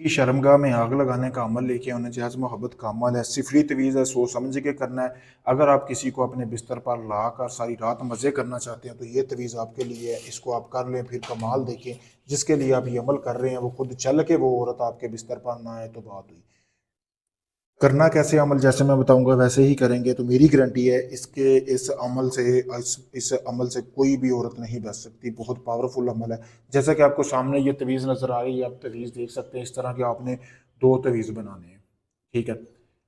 की शर्मगाह में आग लगाने का अमल लेके आना जहाज मोहब्बत का अमल है। सिफरी तवीज़ है, सोच समझ के करना है। अगर आप किसी को अपने बिस्तर पर ला कर सारी रात मज़े करना चाहते हैं तो ये तवीज़ आपके लिए है, इसको आप कर लें, फिर कमाल देखें। जिसके लिए आप ये अमल कर रहे हैं वो खुद चल के वो औरत आपके बिस्तर पर ना आए तो बात हुई। करना कैसे अमल जैसे मैं बताऊंगा वैसे ही करेंगे तो मेरी गारंटी है इसके इस अमल से कोई भी औरत नहीं बच सकती। बहुत पावरफुल अमल है। जैसा कि आपको सामने ये तवीज़ नज़र आ रही है, आप तवीज़ देख सकते हैं। इस तरह के आपने दो तवीज़ बनाने हैं। ठीक है,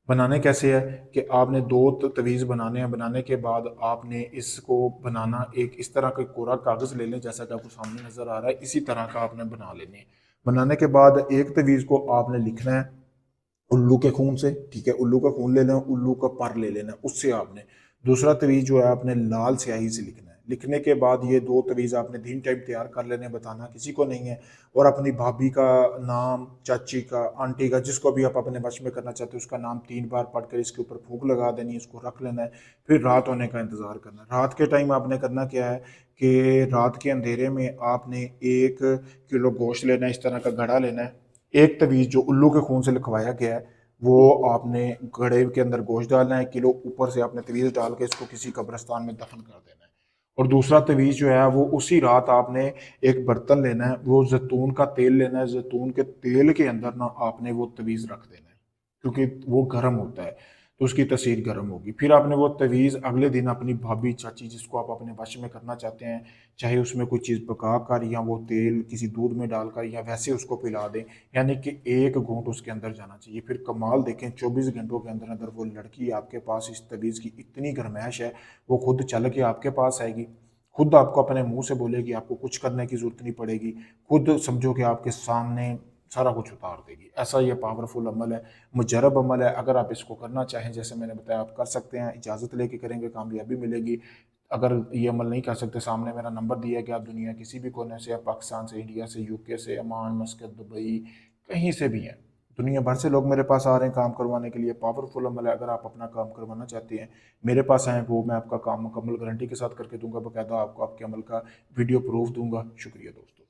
बनाने कैसे है कि आपने दो तवीज़ बनाने हैं। बनाने के बाद आपने इसको बनाना एक इस तरह का कोरा कागज़ ले लें जैसा कि आपको सामने नज़र आ रहा है। इसी तरह का आपने बना लेने हैं। बनाने के बाद एक तवीज़ को आपने लिखना है उल्लू के खून से। ठीक है, उल्लू का खून ले लेना, उल्लू का पर ले लेना, उससे आपने दूसरा तवीज़ जो है आपने लाल स्याही से लिखना है। लिखने के बाद ये दो तवीज़ आपने 3 टाइम तैयार कर लेने, बताना किसी को नहीं है। और अपनी भाभी का नाम, चाची का, आंटी का, जिसको भी आप अपने वश में करना चाहते हो उसका नाम 3 बार पढ़कर इसके ऊपर फूंक लगा देनी है, इसको रख लेना है। फिर रात होने का इंतज़ार करना है। रात के टाइम आपने करना क्या है कि रात के अंधेरे में आपने 1 किलो गोश्त लेना है, इस तरह का घड़ा लेना है। एक तवीज़ जो उल्लू के खून से लिखवाया गया है वो आपने घड़े के अंदर गोश्त डालना है, किलो ऊपर से आपने तवीज़ डाल के इसको किसी कब्रिस्तान में दफन कर देना है। और दूसरा तवीज़ जो है वो उसी रात आपने एक बर्तन लेना है, वो जैतून का तेल लेना है। जैतून के तेल के अंदर ना आपने वो तवीज़ रख देना है, क्योंकि वो गर्म होता है तो उसकी तसीर गर्म होगी। फिर आपने वो तवीज़ अगले दिन अपनी भाभी, चाची, जिसको आप अपने वश में करना चाहते हैं, चाहे उसमें कोई चीज़ पका कर या वो तेल किसी दूध में डालकर या वैसे उसको पिला दें, यानी कि एक घूंट उसके अंदर जाना चाहिए। फिर कमाल देखें, 24 घंटों के अंदर अंदर वो लड़की आपके पास इस तवीज़ की इतनी गर्माइश है, वो खुद चल के आपके पास आएगी, खुद आपको अपने मुंह से बोलेगी, आपको कुछ करने की जरूरत नहीं पड़ेगी। खुद समझो कि आपके सामने सारा कुछ उतार देगी। ऐसा ये पावरफुल अमल है, मुजरब अमल है। अगर आप इसको करना चाहें जैसे मैंने बताया आप कर सकते हैं। इजाज़त लेके करेंगे कामयाबी मिलेगी। अगर ये अमल नहीं कर सकते, सामने मेरा नंबर दिया गया, आप दुनिया किसी भी कोने से, आप पाकिस्तान से, इंडिया से, यूके से, अमान, मस्कत, दुबई, कहीं से भी हैं, दुनिया भर से लोग मेरे पास आ रहे हैं काम करवाने के लिए। पावरफुल अमल है। अगर आप अपना काम करवाना चाहते हैं मेरे पास आएँ, वो मैं आपका काम मुकम्मल गारंटी के साथ करके दूंगा। बाकायदा आपको आपके अमल का वीडियो प्रूफ दूंगा। शुक्रिया दोस्तों।